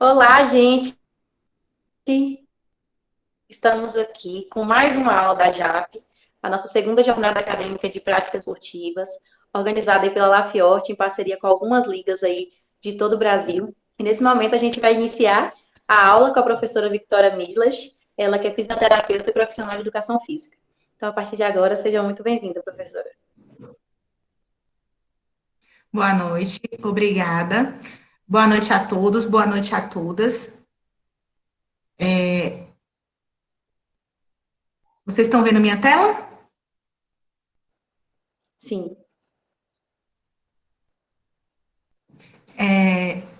Olá, gente! Estamos aqui com mais uma aula da JAP, a nossa segunda jornada acadêmica de práticas esportivas, organizada aí pela Lafiote, em parceria com algumas ligas aí de todo o Brasil. E nesse momento a gente vai iniciar a aula com a professora Victoria Midlas, ela que é fisioterapeuta e profissional de educação física. Então, a partir de agora, seja muito bem-vinda, professora. Boa noite, obrigada. Boa noite a todos, boa noite a todas. Vocês estão vendo minha tela? Sim.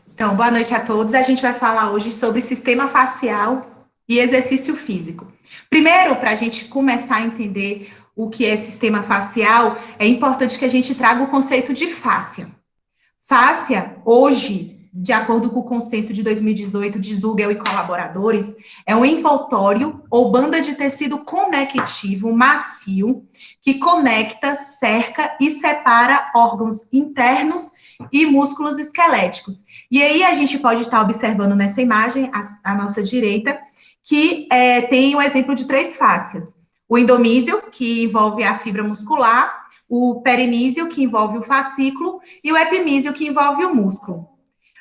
Então, boa noite a todos. A gente vai falar hoje sobre sistema facial e exercício físico. Primeiro, para a gente começar a entender o que é sistema facial, é importante que a gente traga o conceito de fáscia. Fáscia, hoje, de acordo com o consenso de 2018 de Zugel e colaboradores, é um envoltório ou banda de tecido conectivo macio que conecta, cerca e separa órgãos internos e músculos esqueléticos. E aí a gente pode estar observando nessa imagem, à nossa direita, que tem o exemplo de três fáscias. O endomísio, que envolve a fibra muscular, o perimísio, que envolve o fascículo, e o epimísio, que envolve o músculo.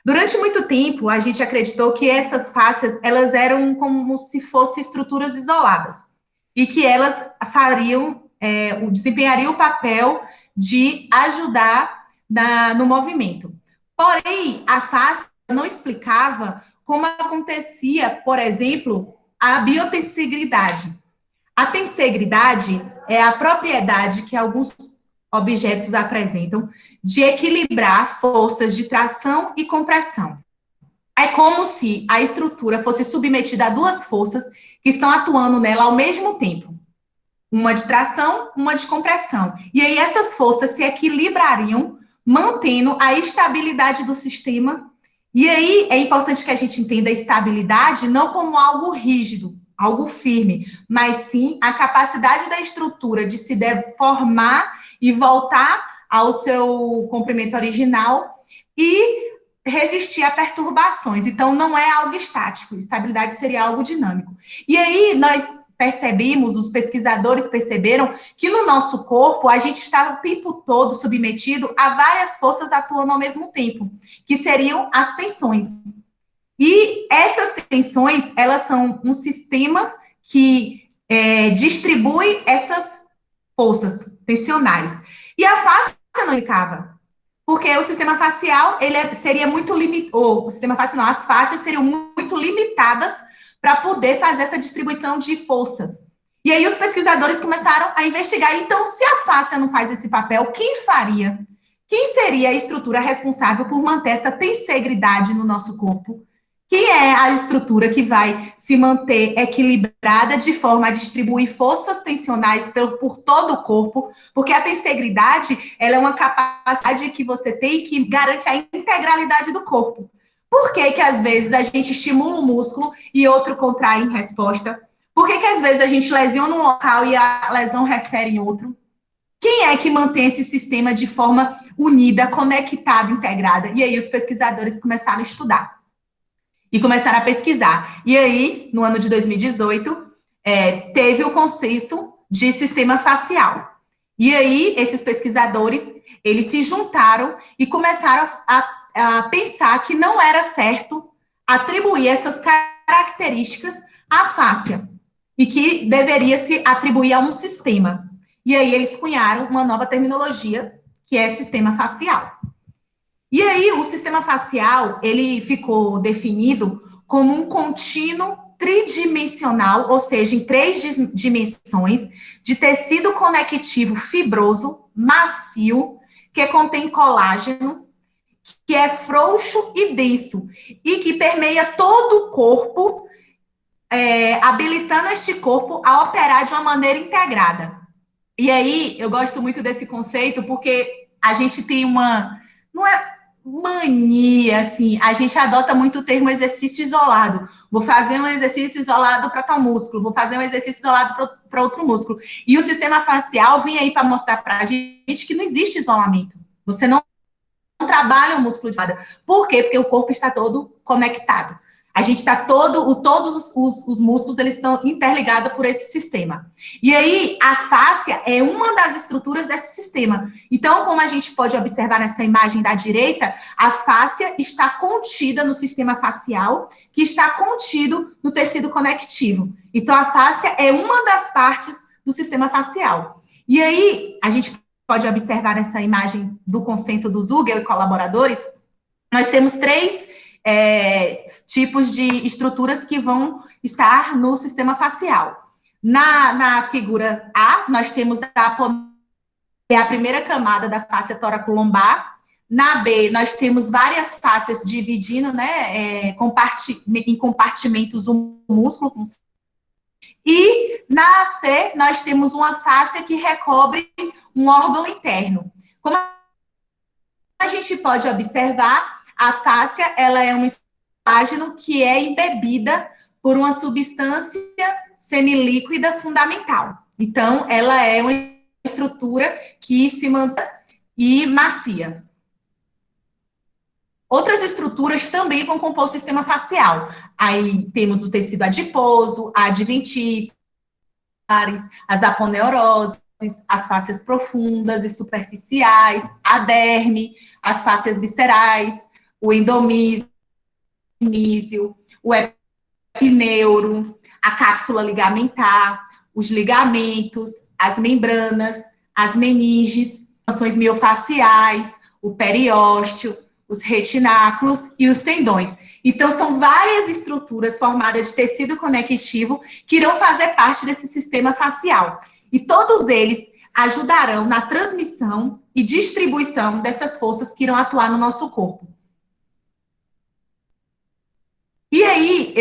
Durante muito tempo, a gente acreditou que essas fáscias, elas eram como se fossem estruturas isoladas, e que elas desempenhariam o papel de ajudar no movimento. Porém, a fáscia não explicava como acontecia, por exemplo, a biotensegridade. A tensegridade é a propriedade que alguns objetos apresentam de equilibrar forças de tração e compressão. É como se a estrutura fosse submetida a duas forças que estão atuando nela ao mesmo tempo. Uma de tração, uma de compressão. E aí essas forças se equilibrariam, mantendo a estabilidade do sistema. E aí é importante que a gente entenda a estabilidade não como algo rígido, algo firme, mas sim a capacidade da estrutura de se deformar e voltar ao seu comprimento original e resistir a perturbações. Então, não é algo estático, estabilidade seria algo dinâmico. E aí, nós percebemos, os pesquisadores perceberam que no nosso corpo a gente está o tempo todo submetido a várias forças atuando ao mesmo tempo, que seriam as tensões. E essas tensões, elas são um sistema que distribui essas forças tensionais. E a face não indicava, porque o sistema facial, seria muito limitado, o sistema facial não, as faces seriam muito limitadas para poder fazer essa distribuição de forças. E aí os pesquisadores começaram a investigar, então, se a face não faz esse papel, quem faria? Quem seria a estrutura responsável por manter essa tensegridade no nosso corpo? Quem é a estrutura que vai se manter equilibrada de forma a distribuir forças tensionais por todo o corpo? Porque a tensegridade, ela é uma capacidade que você tem que garante a integralidade do corpo. Por que que às vezes a gente estimula um músculo e outro contrai em resposta? Por que que às vezes a gente lesiona um local e a lesão refere em outro? Quem é que mantém esse sistema de forma unida, conectada, integrada? E aí os pesquisadores começaram a estudar e começaram a pesquisar. E aí, no ano de 2018, teve o consenso de sistema facial. E aí, esses pesquisadores, eles se juntaram e começaram a pensar que não era certo atribuir essas características à fáscia e que deveria se atribuir a um sistema. E aí, eles cunharam uma nova terminologia, que é sistema facial. E aí, o sistema facial, ele ficou definido como um contínuo tridimensional, ou seja, em três dimensões, de tecido conectivo fibroso, macio, que contém colágeno, que é frouxo e denso, e que permeia todo o corpo, habilitando este corpo a operar de uma maneira integrada. E aí, eu gosto muito desse conceito, porque a gente tem uma... Não é mania, assim, a gente adota muito o termo exercício isolado. Vou fazer um exercício isolado para tal músculo, vou fazer um exercício isolado para outro músculo. E o sistema facial vem aí para mostrar para a gente que não existe isolamento. Você não trabalha o músculo de nada. Por quê? Porque o corpo está todo conectado. A gente está todos os músculos, eles estão interligados por esse sistema. E aí, a fáscia é uma das estruturas desse sistema. Então, como a gente pode observar nessa imagem da direita, a fáscia está contida no sistema facial, que está contido no tecido conectivo. Então, a fáscia é uma das partes do sistema facial. E aí, a gente pode observar nessa imagem do consenso do Zugel e colaboradores, nós temos três tipos de estruturas que vão estar no sistema facial. Na figura A, nós temos a primeira camada da fáscia tóraco-lombar. Na B, nós temos várias fáscias dividindo, né, em compartimentos o músculo. E na C, nós temos uma fáscia que recobre um órgão interno. Como a gente pode observar, a fáscia, ela é um colágeno que é embebida por uma substância semilíquida fundamental. Então, ela é uma estrutura que se mantém e macia. Outras estruturas também vão compor o sistema facial. Aí temos o tecido adiposo, a adventícia, as aponeuroses, as fáscias profundas e superficiais, a derme, as fáscias viscerais, o endomísio, o epineuro, a cápsula ligamentar, os ligamentos, as membranas, as meninges, as miofaciais, o periósteo, os retináculos e os tendões. Então, são várias estruturas formadas de tecido conectivo que irão fazer parte desse sistema facial. E todos eles ajudarão na transmissão e distribuição dessas forças que irão atuar no nosso corpo. E aí,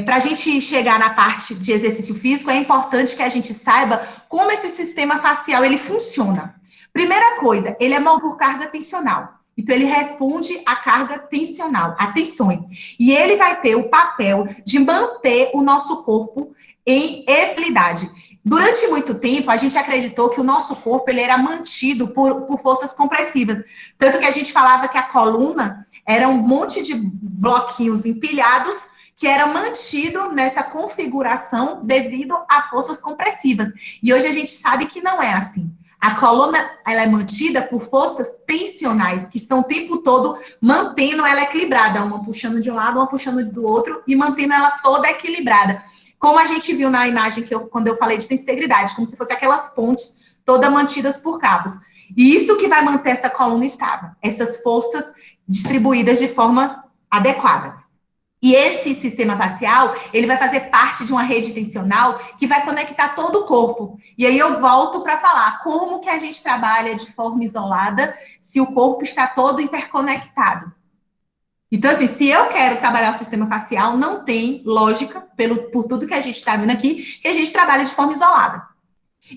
para a gente chegar na parte de exercício físico, é importante que a gente saiba como esse sistema facial ele funciona. Primeira coisa, ele é movido por carga tensional. Então, ele responde à carga tensional, a tensões. E ele vai ter o papel de manter o nosso corpo em estabilidade. Durante muito tempo, a gente acreditou que o nosso corpo ele era mantido por forças compressivas. Tanto que a gente falava que a coluna era um monte de bloquinhos empilhados que era mantido nessa configuração devido a forças compressivas. E hoje a gente sabe que não é assim. A coluna ela é mantida por forças tensionais, que estão o tempo todo mantendo ela equilibrada, uma puxando de um lado, uma puxando do outro, e mantendo ela toda equilibrada. Como a gente viu na imagem quando eu falei de integridade, como se fosse aquelas pontes todas mantidas por cabos. E isso que vai manter essa coluna estável, essas forças distribuídas de forma adequada. E esse sistema facial, ele vai fazer parte de uma rede tensional que vai conectar todo o corpo. E aí eu volto para falar como que a gente trabalha de forma isolada se o corpo está todo interconectado. Então, assim, se eu quero trabalhar o sistema facial, não tem lógica, por tudo que a gente está vendo aqui, que a gente trabalha de forma isolada.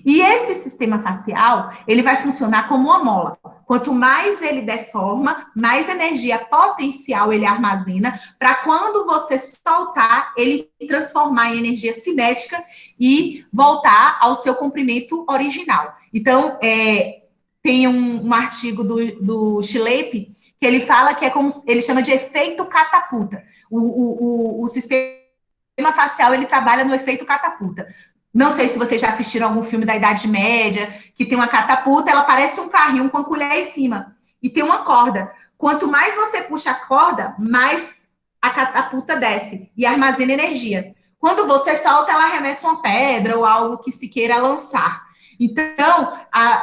E esse sistema facial, ele vai funcionar como uma mola. Quanto mais ele deforma, mais energia potencial ele armazena, para quando você soltar, ele transformar em energia cinética e voltar ao seu comprimento original. Então, tem um artigo do Schleip, que ele fala que é como, ele chama de efeito catapulta. O sistema facial, ele trabalha no efeito catapulta. Não sei se vocês já assistiram algum filme da Idade Média, que tem uma catapulta, ela parece um carrinho com a colher em cima. E tem uma corda. Quanto mais você puxa a corda, mais a catapulta desce e armazena energia. Quando você solta, ela arremessa uma pedra ou algo que se queira lançar. Então,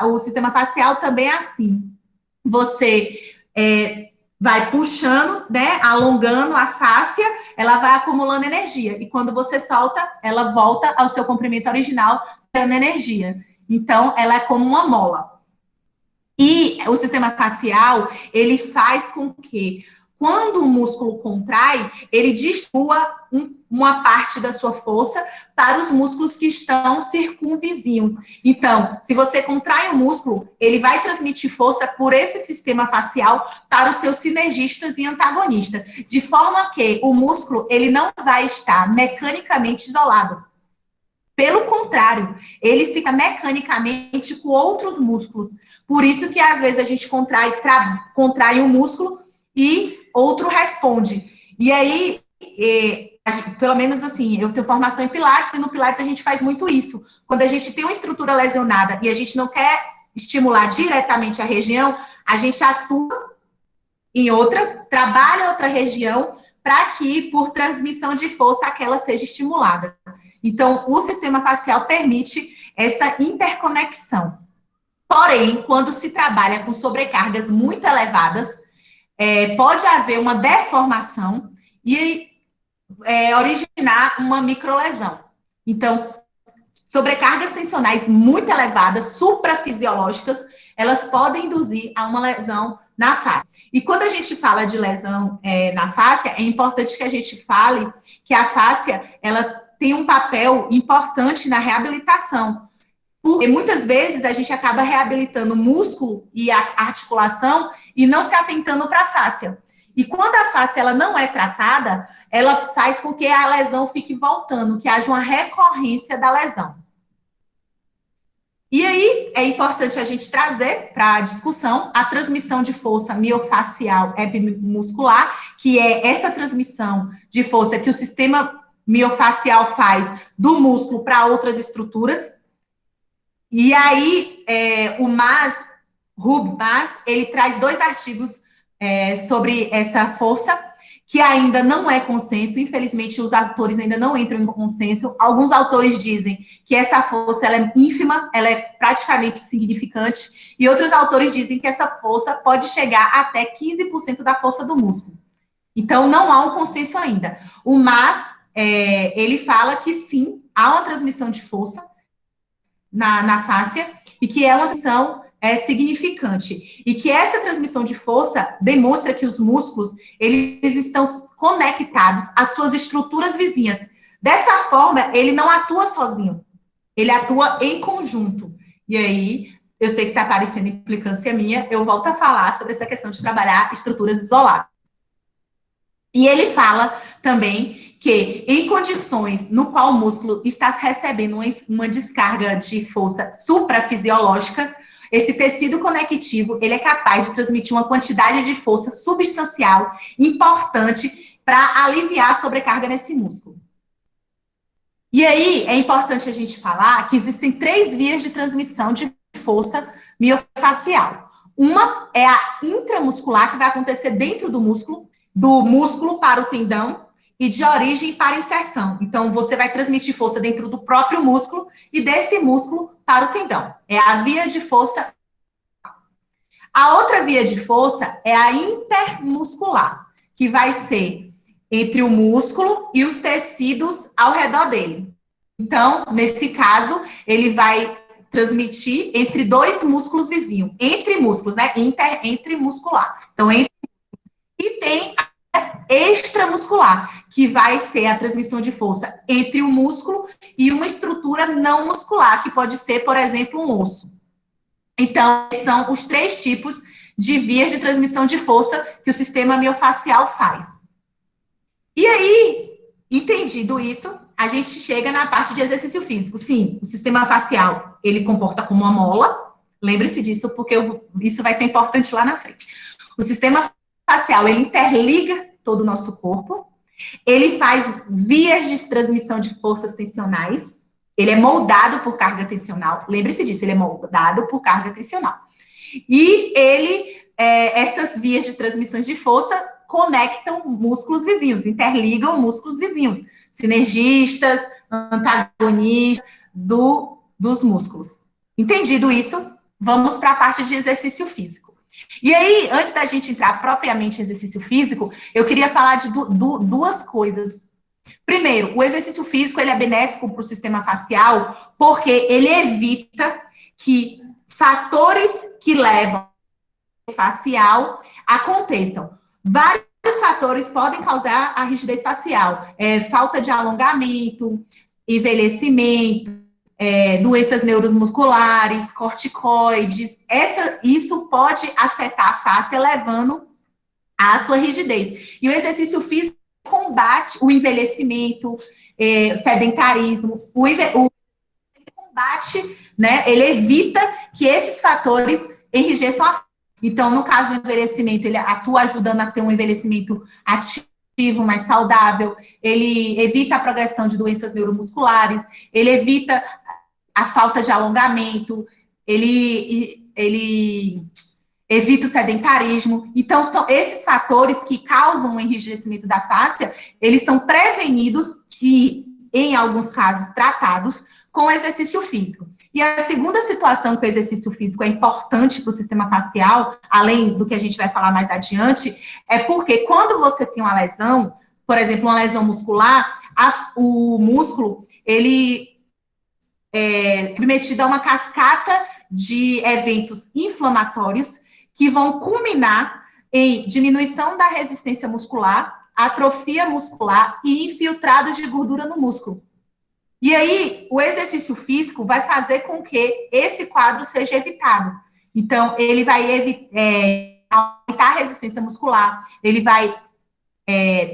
o sistema facial também é assim. Você vai puxando, né, alongando a fáscia, ela vai acumulando energia. E quando você solta, ela volta ao seu comprimento original, dando energia. Então, ela é como uma mola. E o sistema facial, ele faz com que, quando o músculo contrai, ele distribua uma parte da sua força para os músculos que estão circunvizinhos. Então, se você contrai o músculo, ele vai transmitir força por esse sistema facial para os seus sinergistas e antagonistas, de forma que o músculo ele não vai estar mecanicamente isolado. Pelo contrário, ele fica mecanicamente com outros músculos. Por isso que, às vezes, a gente contrai um músculo e outro responde. E aí, pelo menos assim, eu tenho formação em Pilates, e no Pilates a gente faz muito isso. Quando a gente tem uma estrutura lesionada e a gente não quer estimular diretamente a região, a gente atua em outra, trabalha outra região para que, por transmissão de força, aquela seja estimulada. Então, o sistema facial permite essa interconexão. Porém, quando se trabalha com sobrecargas muito elevadas, pode haver uma deformação e originar uma microlesão. Então, sobrecargas tensionais muito elevadas, suprafisiológicas, elas podem induzir a uma lesão na face. E quando a gente fala de lesão na face, é importante que a gente fale que a face, ela tem um papel importante na reabilitação. Porque muitas vezes a gente acaba reabilitando o músculo e a articulação e não se atentando para a fáscia. E quando a face ela não é tratada, ela faz com que a lesão fique voltando, que haja uma recorrência da lesão. E aí é importante a gente trazer para a discussão a transmissão de força miofacial epimuscular, que é essa transmissão de força que o sistema miofacial faz do músculo para outras estruturas. E aí o Rubb Mas, ele traz 2 artigos sobre essa força, que ainda não é consenso, infelizmente os autores ainda não entram em consenso. Alguns autores dizem que essa força ela é ínfima, ela é praticamente insignificante, e outros autores dizem que essa força pode chegar até 15% da força do músculo. Então, não há um consenso ainda. O Mas, ele fala que sim, há uma transmissão de força na fáscia, e que é uma transmissão significante. E que essa transmissão de força demonstra que os músculos, eles estão conectados às suas estruturas vizinhas. Dessa forma, ele não atua sozinho. Ele atua em conjunto. E aí, eu sei que está parecendo implicância minha, eu volto a falar sobre essa questão de trabalhar estruturas isoladas. E ele fala também que em condições no qual o músculo está recebendo uma descarga de força suprafisiológica, esse tecido conectivo, ele é capaz de transmitir uma quantidade de força substancial importante para aliviar a sobrecarga nesse músculo. E aí, é importante a gente falar que existem 3 vias de transmissão de força miofacial. Uma é a intramuscular, que vai acontecer dentro do músculo para o tendão, e de origem para inserção. Então, você vai transmitir força dentro do próprio músculo e desse músculo para o tendão. É a via de força. A outra via de força é a intermuscular, que vai ser entre o músculo e os tecidos ao redor dele. Então, nesse caso, ele vai transmitir entre 2 músculos vizinhos. Entre músculos, né? Entre muscular. Então, e tem extramuscular, que vai ser a transmissão de força entre o músculo e uma estrutura não muscular, que pode ser, por exemplo, um osso. Então, são os 3 tipos de vias de transmissão de força que o sistema miofacial faz. E aí, entendido isso, a gente chega na parte de exercício físico. Sim, o sistema facial, ele comporta como uma mola, lembre-se disso, porque isso vai ser importante lá na frente. O sistema facial, ele interliga todo o nosso corpo, ele faz vias de transmissão de forças tensionais, ele é moldado por carga tensional, lembre-se disso, ele é moldado por carga tensional. E essas vias de transmissão de força conectam músculos vizinhos, interligam músculos vizinhos, sinergistas, antagonistas dos músculos. Entendido isso, vamos para a parte de exercício físico. E aí, antes da gente entrar propriamente em exercício físico, eu queria falar de 2 coisas. Primeiro, o exercício físico ele é benéfico para o sistema facial porque ele evita que fatores que levam ao facial aconteçam. Vários fatores podem causar a rigidez facial. Falta de alongamento, envelhecimento, doenças neuromusculares, corticoides, isso pode afetar a face, levando à sua rigidez. E o exercício físico combate o envelhecimento, sedentarismo, ele combate, né, ele evita que esses fatores enrijeçam a face. Então, no caso do envelhecimento, ele atua ajudando a ter um envelhecimento ativo, mais saudável, ele evita a progressão de doenças neuromusculares, ele evita a falta de alongamento, ele evita o sedentarismo. Então, são esses fatores que causam o enrijecimento da fáscia, eles são prevenidos e, em alguns casos, tratados com o exercício físico. E a segunda situação que o exercício físico é importante para o sistema facial, além do que a gente vai falar mais adiante, é porque quando você tem uma lesão, por exemplo, uma lesão muscular, o músculo, ele é submetido a uma cascata de eventos inflamatórios que vão culminar em diminuição da resistência muscular, atrofia muscular e infiltrados de gordura no músculo. E aí, o exercício físico vai fazer com que esse quadro seja evitado. Então, ele vai aumentar a resistência muscular, ele vai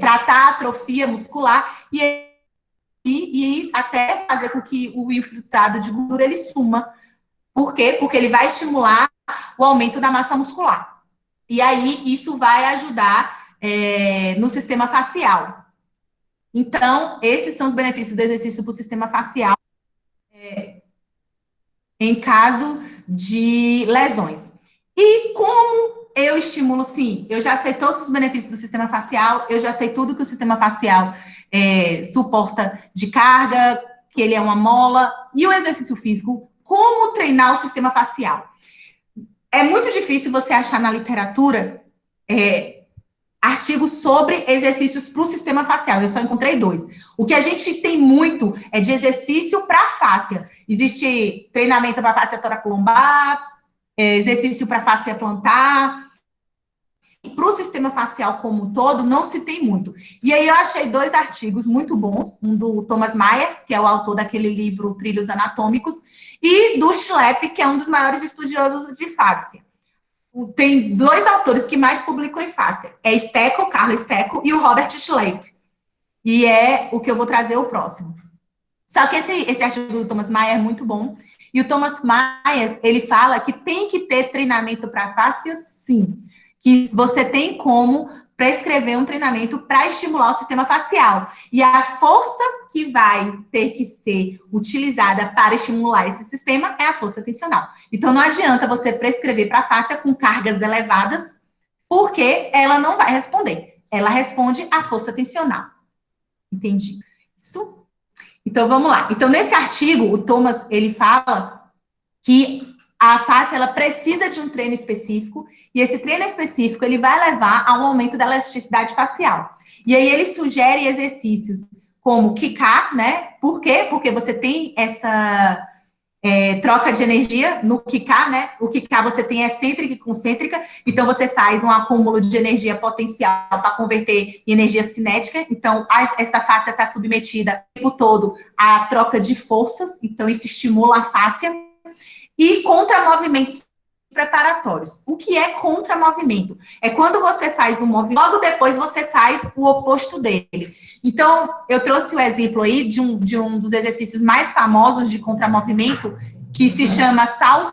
tratar a atrofia muscular e até fazer com que o infiltrado de gordura ele suma. Por quê? Porque ele vai estimular o aumento da massa muscular. E aí, isso vai ajudar no sistema facial. Então, esses são os benefícios do exercício para o sistema facial em caso de lesões. E como eu estimulo, sim, eu já sei todos os benefícios do sistema facial, eu já sei tudo que o sistema facial suporta de carga, que ele é uma mola, e o exercício físico, como treinar o sistema facial? É muito difícil você achar na literatura artigos sobre exercícios para o sistema facial. Eu só encontrei 2. O que a gente tem muito é de exercício para a fáscia. Existe treinamento para a fáscia toracolombar, exercício para a fáscia plantar. Para o sistema facial como um todo, não se tem muito. E aí eu achei 2 artigos muito bons, um do Thomas Myers, que é o autor daquele livro Trilhos Anatômicos, e do Schlepp, que é um dos maiores estudiosos de fáscia. Tem 2 autores que mais publicam em fáscia. É Steckel, Carlo Steckel, e o Robert Schlepp. E é o que eu vou trazer o próximo. Só que esse artigo do Thomas Myers é muito bom. E o Thomas Myers, ele fala que tem que ter treinamento para fáscia, sim. Que você tem como prescrever um treinamento para estimular o sistema facial. E a força que vai ter que ser utilizada para estimular esse sistema é a força tensional. Então, não adianta você prescrever para a fáscia com cargas elevadas, porque ela não vai responder. Ela responde à força tensional. Entendi? Isso. Então, vamos lá. Então, nesse artigo, o Thomas, ele fala que a fáscia, ela precisa de um treino específico, e esse treino específico, ele vai levar a um aumento da elasticidade facial. E aí, ele sugere exercícios como quicar, né? Por quê? Porque você tem essa troca de energia no quicar, né? O quicar você tem excêntrica e concêntrica, então você faz um acúmulo de energia potencial para converter em energia cinética, então essa fáscia está submetida o tempo todo à troca de forças, então isso estimula a fáscia, e contramovimentos preparatórios. O que é contramovimento? É quando você faz um movimento, logo depois você faz o oposto dele. Então, eu trouxe o exemplo aí de um dos exercícios mais famosos de contramovimento, que se chama salto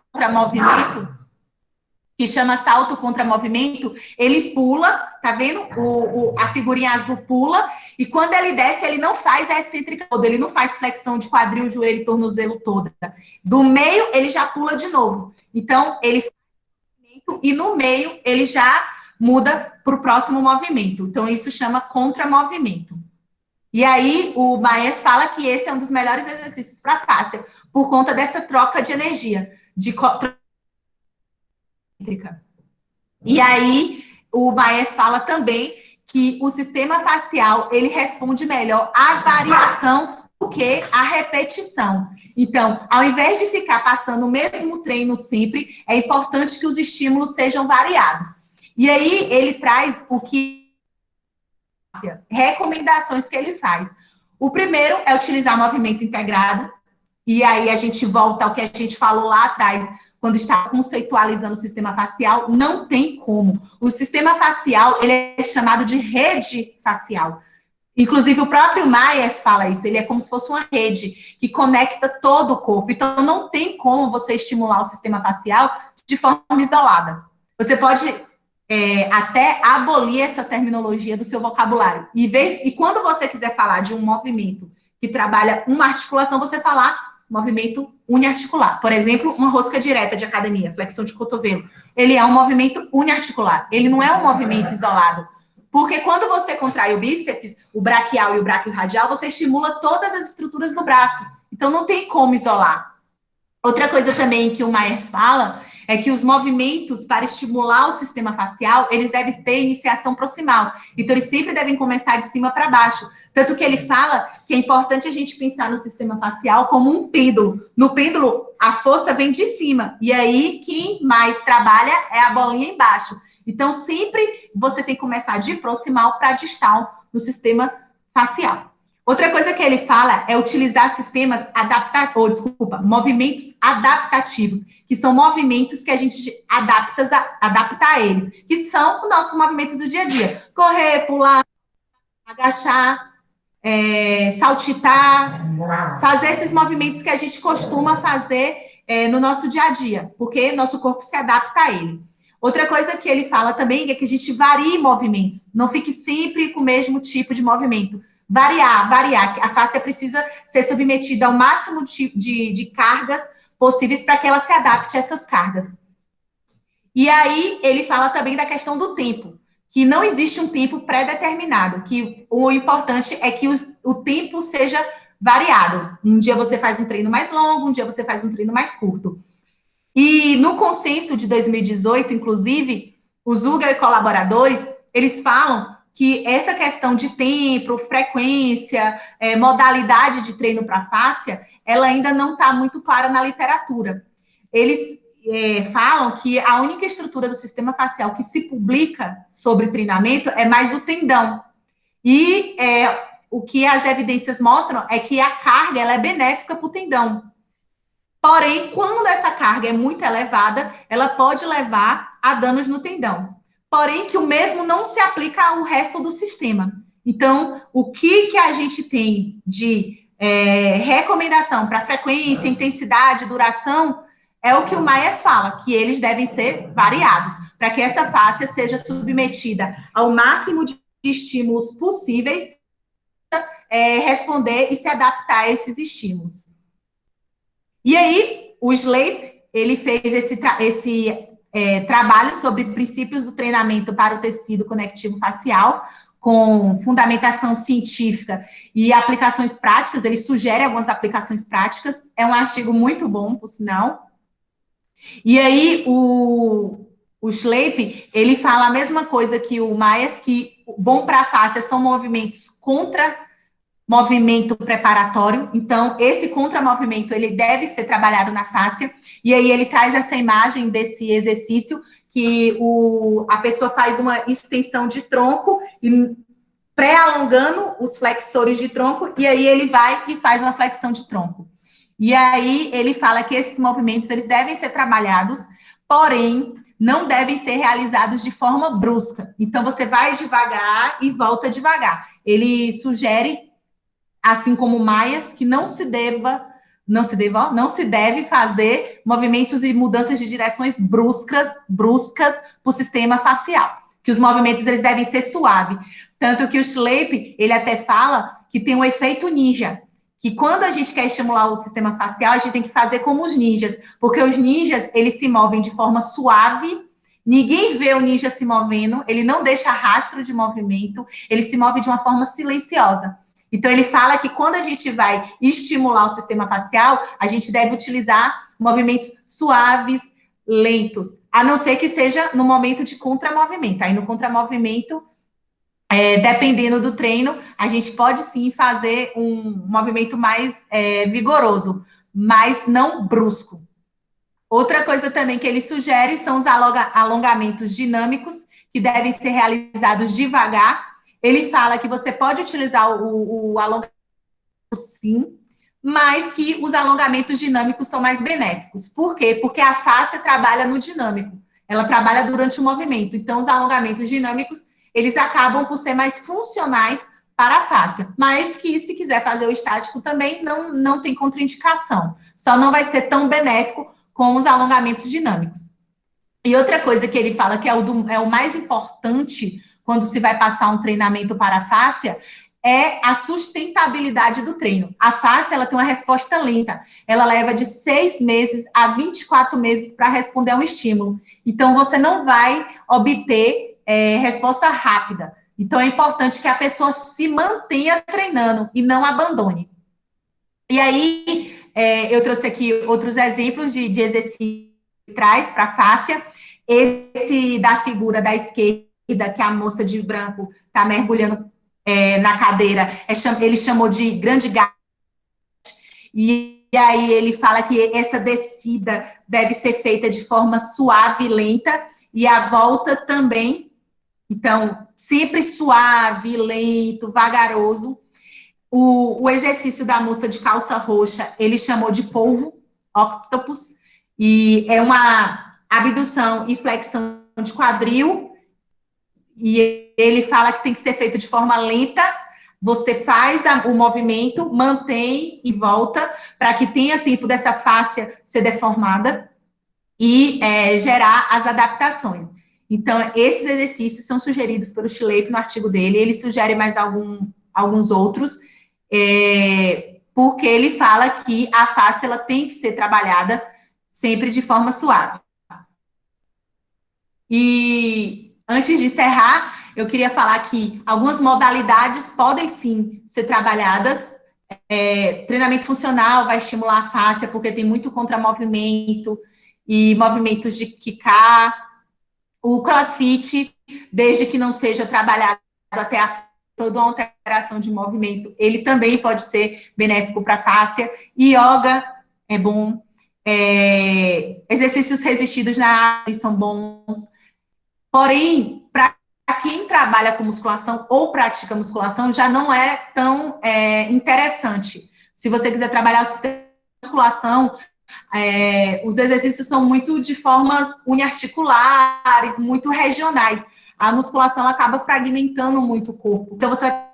contra movimento, ele pula, tá vendo? A figurinha azul pula, e quando ele desce, ele não faz a excêntrica toda, ele não faz flexão de quadril, joelho e tornozelo toda. Do meio, ele já pula de novo. Então, ele faz movimento, e no meio, ele já muda para o próximo movimento. Então, isso chama contramovimento. E aí, o Myers fala que esse é um dos melhores exercícios para a fáscia, por conta dessa troca de energia, E aí, o Myers fala também que o sistema facial, ele responde melhor à variação do que à repetição. Então, ao invés de ficar passando o mesmo treino sempre, é importante que os estímulos sejam variados. E aí, ele traz recomendações que ele faz. O primeiro é utilizar movimento integrado, e aí a gente volta ao que a gente falou lá atrás, quando está conceitualizando o sistema facial, não tem como. O sistema facial, ele é chamado de rede facial. Inclusive, o próprio Myers fala isso, ele é como se fosse uma rede que conecta todo o corpo. Então, não tem como você estimular o sistema facial de forma isolada. Você pode até abolir essa terminologia do seu vocabulário. E quando você quiser falar de um movimento que trabalha uma articulação, você falar movimento uniarticular. Por exemplo, uma rosca direta de academia, flexão de cotovelo. Ele é um movimento uniarticular. Ele não é um movimento isolado. Porque quando você contrai o bíceps, o braquial e o braquioradial, você estimula todas as estruturas do braço. Então, não tem como isolar. Outra coisa também que o Myers fala é que os movimentos para estimular o sistema facial, eles devem ter iniciação proximal. Então, eles sempre devem começar de cima para baixo. Tanto que ele fala que é importante a gente pensar no sistema facial como um pêndulo. No pêndulo, a força vem de cima. E aí, quem mais trabalha é a bolinha embaixo. Então, sempre você tem que começar de proximal para distal no sistema facial. Outra coisa que ele fala é utilizar sistemas movimentos adaptativos, que são movimentos que a gente adapta a eles, que são os nossos movimentos do dia a dia. Correr, pular, agachar, saltitar, fazer esses movimentos que a gente costuma fazer no nosso dia a dia, porque nosso corpo se adapta a ele. Outra coisa que ele fala também é que a gente varie movimentos, não fique sempre com o mesmo tipo de movimento. Variar. A face precisa ser submetida ao máximo de cargas possíveis para que ela se adapte a essas cargas. E aí, ele fala também da questão do tempo, que não existe um tempo pré-determinado, que o importante é que o tempo seja variado. Um dia você faz um treino mais longo, um dia você faz um treino mais curto. E no consenso de 2018, inclusive, o Zuger e colaboradores, eles falam que essa questão de tempo, frequência, modalidade de treino para fáscia, ela ainda não está muito clara na literatura. Eles falam que a única estrutura do sistema facial que se publica sobre treinamento é mais o tendão. E o que as evidências mostram é que a carga ela é benéfica para o tendão. Porém, quando essa carga é muito elevada, ela pode levar a danos no tendão. Porém, que o mesmo não se aplica ao resto do sistema. Então, o que a gente tem de recomendação para frequência, intensidade, duração, é o que o Myers fala, que eles devem ser variados, para que essa fáscia seja submetida ao máximo de estímulos possíveis, responder e se adaptar a esses estímulos. E aí, o Sleip, ele fez esse trabalho sobre princípios do treinamento para o tecido conectivo facial, com fundamentação científica e aplicações práticas. Ele sugere algumas aplicações práticas. É um artigo muito bom, por sinal. E aí, o Sleip, ele fala a mesma coisa que o Myers, que bom para a face são movimentos contra movimento preparatório. Então, esse contramovimento, ele deve ser trabalhado na fáscia. E aí, ele traz essa imagem desse exercício que a pessoa faz uma extensão de tronco e pré-alongando os flexores de tronco, e aí ele vai e faz uma flexão de tronco. E aí, ele fala que esses movimentos, eles devem ser trabalhados, porém, não devem ser realizados de forma brusca. Então, você vai devagar e volta devagar. Ele sugere, assim como o Myers, que não se deve fazer movimentos e mudanças de direções bruscas para o sistema facial. Que os movimentos eles devem ser suaves. Tanto que o Sleip, ele até fala que tem um efeito ninja, que quando a gente quer estimular o sistema facial, a gente tem que fazer como os ninjas, porque os ninjas, eles se movem de forma suave, ninguém vê o ninja se movendo, ele não deixa rastro de movimento, ele se move de uma forma silenciosa. Então, ele fala que quando a gente vai estimular o sistema facial, a gente deve utilizar movimentos suaves, lentos, a não ser que seja no momento de contramovimento. Aí, no contramovimento, dependendo do treino, a gente pode sim fazer um movimento mais vigoroso, mas não brusco. Outra coisa também que ele sugere são os alongamentos dinâmicos, que devem ser realizados devagar. Ele fala que você pode utilizar o alongamento sim, mas que os alongamentos dinâmicos são mais benéficos. Por quê? Porque a face trabalha no dinâmico. Ela trabalha durante o movimento. Então, os alongamentos dinâmicos, eles acabam por ser mais funcionais para a face. Mas que, se quiser fazer o estático também, não tem contraindicação. Só não vai ser tão benéfico com os alongamentos dinâmicos. E outra coisa que ele fala que é o mais importante quando se vai passar um treinamento para a fáscia é a sustentabilidade do treino. A fáscia ela tem uma resposta lenta. Ela leva de 6 meses a 24 meses para responder a um estímulo. Então, você não vai obter resposta rápida. Então, é importante que a pessoa se mantenha treinando e não abandone. E aí, eu trouxe aqui outros exemplos de exercícios que traz para a fáscia. Esse da figura da esquerda, que a moça de branco está mergulhando na cadeira, ele chamou de grande gato. E aí ele fala que essa descida deve ser feita de forma suave e lenta, e a volta também. Então, sempre suave, lento, vagaroso. O exercício da moça de calça roxa, ele chamou de polvo, octopus, e é uma abdução e flexão de quadril, e ele fala que tem que ser feito de forma lenta, você faz o movimento, mantém e volta, para que tenha tempo dessa fáscia ser deformada e gerar as adaptações. Então, esses exercícios são sugeridos pelo Schleip no artigo dele, ele sugere mais alguns outros, porque ele fala que a face ela tem que ser trabalhada sempre de forma suave. E antes de encerrar, eu queria falar que algumas modalidades podem sim ser trabalhadas. Treinamento funcional vai estimular a face, porque tem muito contramovimento e movimentos de quicar. O CrossFit, desde que não seja trabalhado até toda uma alteração de movimento, ele também pode ser benéfico para a fáscia. Yoga é bom. Exercícios resistidos na água são bons. Porém, para quem trabalha com musculação ou pratica musculação, já não é tão interessante. Se você quiser trabalhar o sistema de musculação, os exercícios são muito de formas uniarticulares, muito regionais. A musculação ela acaba fragmentando muito o corpo. Então, você vai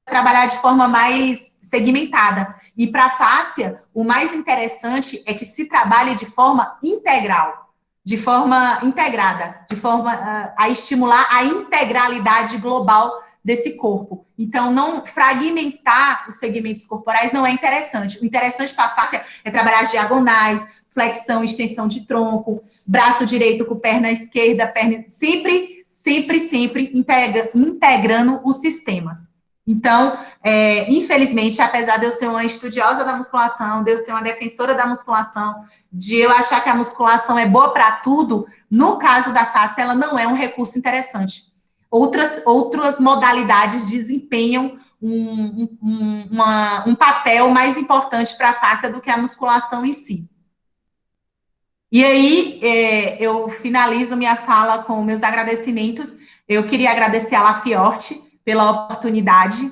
trabalhar de forma mais segmentada. E para a fáscia, o mais interessante é que se trabalhe de forma integral, de forma integrada, de forma a estimular a integralidade global desse corpo. Então, não fragmentar os segmentos corporais não é interessante. O interessante para a fáscia é trabalhar as diagonais, flexão, extensão de tronco, braço direito com perna esquerda, perna sempre, sempre, sempre integrando os sistemas. Então, infelizmente, apesar de eu ser uma estudiosa da musculação, de eu ser uma defensora da musculação, de eu achar que a musculação é boa para tudo, no caso da face, ela não é um recurso interessante. Outras modalidades desempenham um papel mais importante para a face do que a musculação em si. E aí, eu finalizo minha fala com meus agradecimentos. Eu queria agradecer a Lafiorte pela oportunidade,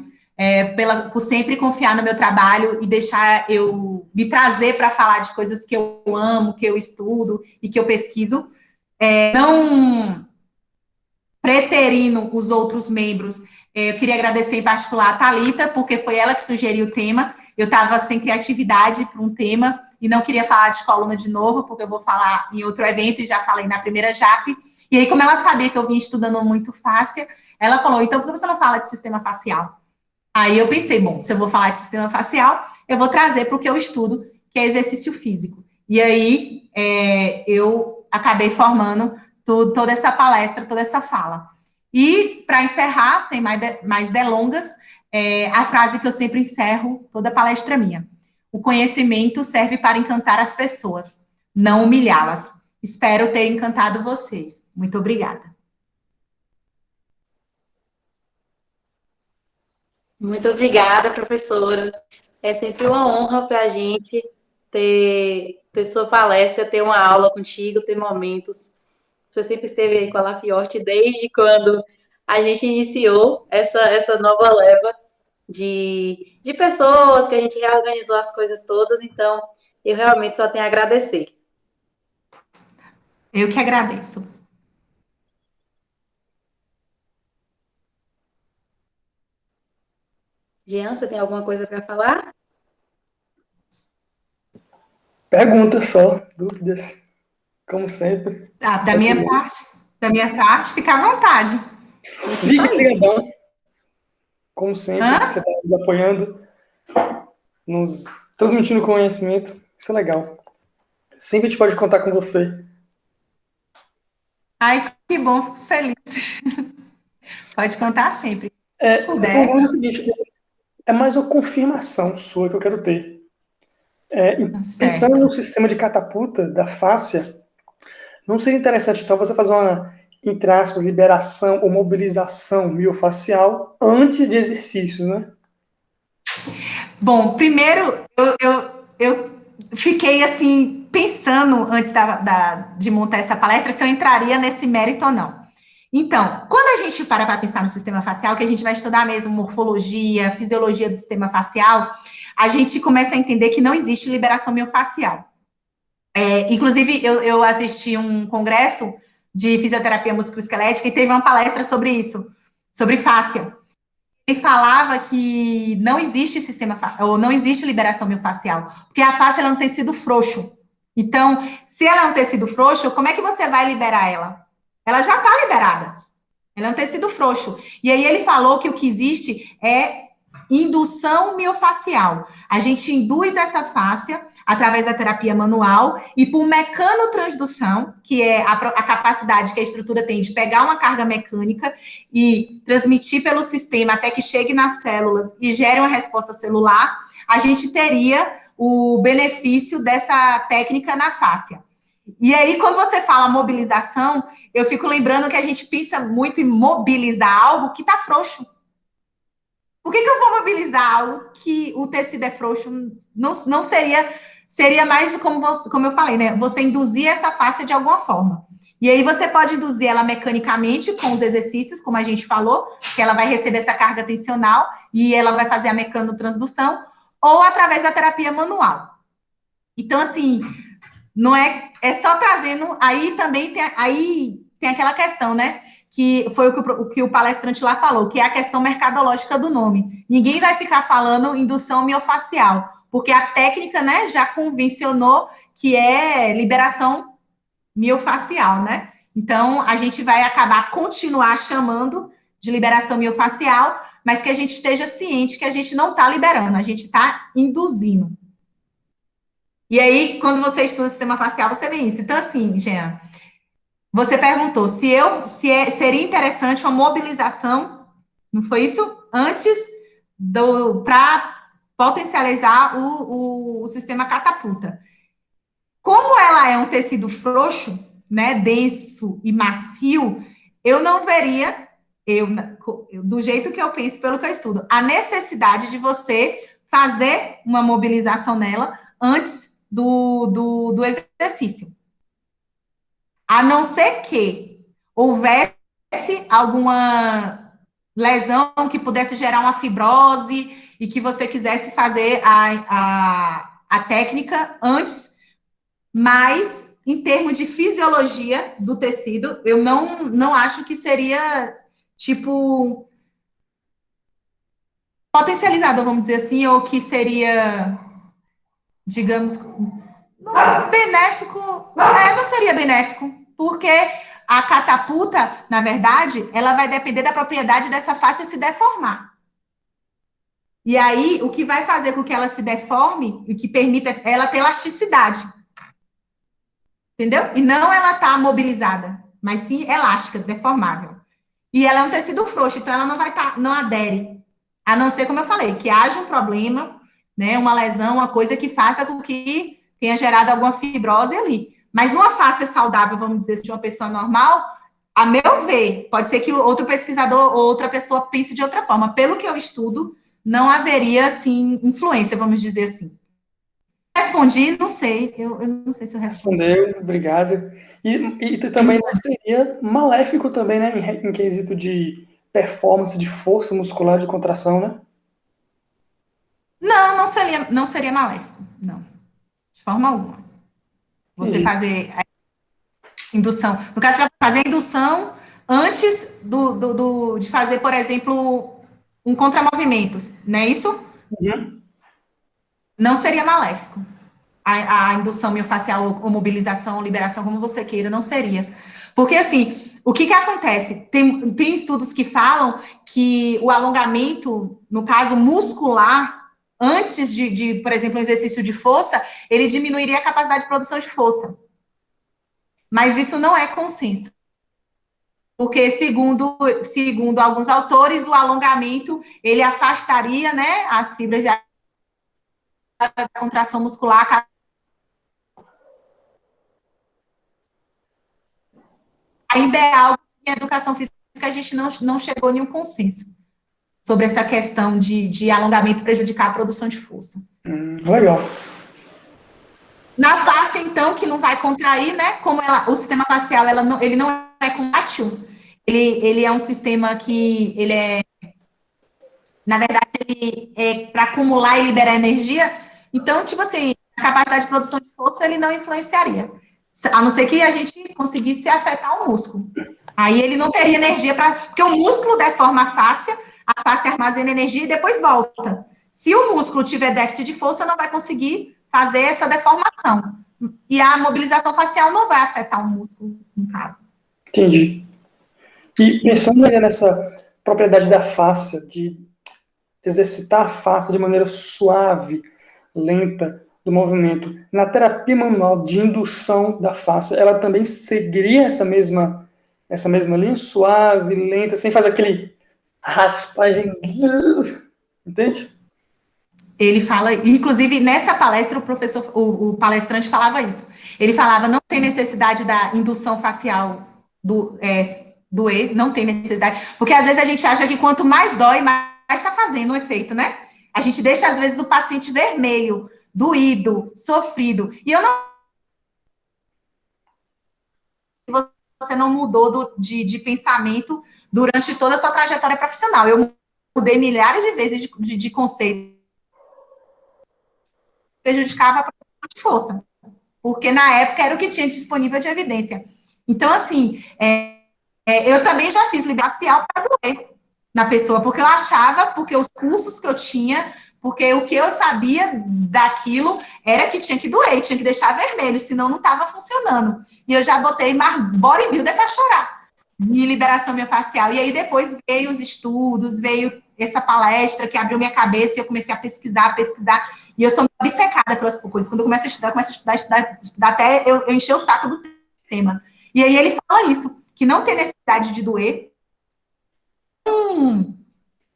por sempre confiar no meu trabalho e deixar eu me trazer para falar de coisas que eu amo, que eu estudo e que eu pesquiso. Não preterindo os outros membros, eu queria agradecer em particular a Thalita, porque foi ela que sugeriu o tema. Eu estava sem criatividade para um tema e não queria falar de coluna de novo, porque eu vou falar em outro evento e já falei na primeira JAP. E aí, como ela sabia que eu vinha estudando muito fácil, ela falou, então por que você não fala de sistema facial? Aí eu pensei, bom, se eu vou falar de sistema facial, eu vou trazer para o que eu estudo, que é exercício físico. E aí eu acabei formando toda essa palestra, toda essa fala. E, para encerrar, sem mais delongas, a frase que eu sempre encerro toda palestra minha. O conhecimento serve para encantar as pessoas, não humilhá-las. Espero ter encantado vocês. Muito obrigada. Muito obrigada, professora. É sempre uma honra para a gente ter sua palestra, ter uma aula contigo, ter momentos. Você sempre esteve aí com a Lafiote desde quando a gente iniciou essa nova leva de pessoas, que a gente reorganizou as coisas todas. Então, eu realmente só tenho a agradecer. Eu que agradeço. Jean, você tem alguma coisa para falar? Perguntas só, dúvidas. como sempre. Ah, da minha parte, fica à vontade. Aqui Vicky, foi isso. obrigadão, como sempre, Hã? você está nos apoiando, nos transmitindo conhecimento. Isso é legal. Sempre a gente pode contar com você. Ai, que bom, fico feliz. Pode contar sempre. Se Eu estou puder. falando o seguinte, é mais uma confirmação sua que eu quero ter. Pensando no Certo. sistema de catapulta da fáscia, não seria interessante, então, você fazer uma, entre aspas, liberação ou mobilização miofacial antes de exercícios, né? Bom, primeiro, eu fiquei assim, pensando antes de montar essa palestra, se eu entraria nesse mérito ou não. Então, quando a gente para pensar no sistema facial, que a gente vai estudar mesmo morfologia, fisiologia do sistema facial, a gente começa a entender que não existe liberação miofascial. Inclusive, eu assisti um congresso de fisioterapia musculoesquelética e teve uma palestra sobre isso, sobre fáscia. Ele falava que não existe ou não existe liberação miofascial, porque a face ela é um tecido frouxo. Então, se ela é um tecido frouxo, como é que você vai liberar ela? Ela já está liberada. Ela é um tecido frouxo. E aí ele falou que o que existe é indução miofacial. A gente induz essa fáscia através da terapia manual e por mecanotransdução, que é a capacidade que a estrutura tem de pegar uma carga mecânica e transmitir pelo sistema até que chegue nas células e gere uma resposta celular, a gente teria o benefício dessa técnica na fáscia. E aí, quando você fala mobilização, eu fico lembrando que a gente pensa muito em mobilizar algo que está frouxo. Por que eu vou mobilizar algo que o tecido é frouxo? Não seria mais como eu falei, né? Você induzir essa face de alguma forma. E aí você pode induzir ela mecanicamente com os exercícios, como a gente falou, que ela vai receber essa carga tensional e ela vai fazer a mecanotransdução, ou através da terapia manual. Então, assim, não é só trazendo. Aí também tem aquela questão, né? Que foi o que o palestrante lá falou, que é a questão mercadológica do nome. Ninguém vai ficar falando indução miofacial, porque a técnica, né, já convencionou que é liberação miofacial, né? Então, a gente vai continuar chamando de liberação miofacial, mas que a gente esteja ciente que a gente não está liberando, a gente está induzindo. E aí, quando você estuda o sistema facial, você vê isso. Então, assim, Jean, você perguntou seria interessante uma mobilização, não foi isso? Antes para potencializar o sistema catapulta. Como ela é um tecido frouxo, né, denso e macio, eu não veria, do jeito que eu penso, pelo que eu estudo, a necessidade de você fazer uma mobilização nela antes do exercício. A não ser que houvesse alguma lesão que pudesse gerar uma fibrose e que você quisesse fazer a técnica antes, mas em termos de fisiologia do tecido, eu não acho que seria tipo potencializado, vamos dizer assim, ou que seria, digamos, benéfico, não seria benéfico, porque a catapulta, na verdade, ela vai depender da propriedade dessa face se deformar. E aí, o que vai fazer com que ela se deforme, o que permita ela ter elasticidade. Entendeu? E não ela tá mobilizada, mas sim elástica, deformável. E ela é um tecido frouxo, então ela não adere. A não ser, como eu falei, que haja um problema, né, uma lesão, uma coisa que faça com que tenha gerado alguma fibrose ali. Mas numa face saudável, vamos dizer, de uma pessoa normal, a meu ver, pode ser que outro pesquisador ou outra pessoa pense de outra forma. Pelo que eu estudo, não haveria, assim, influência, vamos dizer assim. Respondi, não sei. Eu não sei se eu respondi. Respondeu, obrigado. E também não seria maléfico também, né, em quesito de performance, de força muscular, de contração, né? Não seria maléfico. Não. De forma alguma. Você Entendi. fazer a indução. No caso, você vai fazer a indução antes de fazer, por exemplo, um contramovimento, não é isso? Uhum. Não seria maléfico. a indução miofascial ou mobilização, liberação, como você queira, não seria. Porque, assim, o que acontece? Tem estudos que falam que o alongamento, no caso muscular, antes por exemplo, um exercício de força, ele diminuiria a capacidade de produção de força. Mas isso não é consenso. Porque, segundo alguns autores, o alongamento, ele afastaria, né, as fibras da contração muscular. Ainda é algo que em educação física a gente não chegou a nenhum consenso sobre essa questão de alongamento prejudicar a produção de força. Legal. Na face, então, que não vai contrair, né? Como o sistema facial, ele não é contrátil, ele é um sistema que ele é, na verdade, ele é para acumular e liberar energia. Então, tipo assim, a capacidade de produção de força ele não influenciaria. A não ser que a gente conseguisse afetar o músculo. Aí ele não teria energia para. Porque o músculo deforma a face armazena energia e depois volta. Se o músculo tiver déficit de força, não vai conseguir fazer essa deformação. E a mobilização facial não vai afetar o músculo, no caso. Entendi. E pensando aí nessa propriedade da face, de exercitar a face de maneira suave, lenta, do movimento, na terapia manual de indução da face, ela também seguiria essa mesma linha suave, lenta, sem fazer aquele raspagem, entende? Ele fala, inclusive nessa palestra o palestrante falava isso. Ele falava, não tem necessidade da indução facial doer, não tem necessidade, porque às vezes a gente acha que quanto mais dói, mais está fazendo o efeito, né? A gente deixa às vezes o paciente vermelho, doído, sofrido, e eu não você não mudou de pensamento durante toda a sua trajetória profissional. Eu mudei milhares de vezes de conceito. Prejudicava a produção de força, porque na época era o que tinha disponível de evidência. Então, assim, eu também já fiz liberação para doer na pessoa, porque eu achava, porque os cursos que eu tinha, porque o que eu sabia daquilo era que tinha que doer, tinha que deixar vermelho, senão não estava funcionando. E eu já botei bodybuilder para chorar em liberação miofascial. E aí depois veio os estudos, veio essa palestra que abriu minha cabeça e eu comecei a pesquisar. E eu sou obcecada pelas coisas. Quando eu começo a estudar até eu encher o saco do tema. E aí ele fala isso, que não tem necessidade de doer,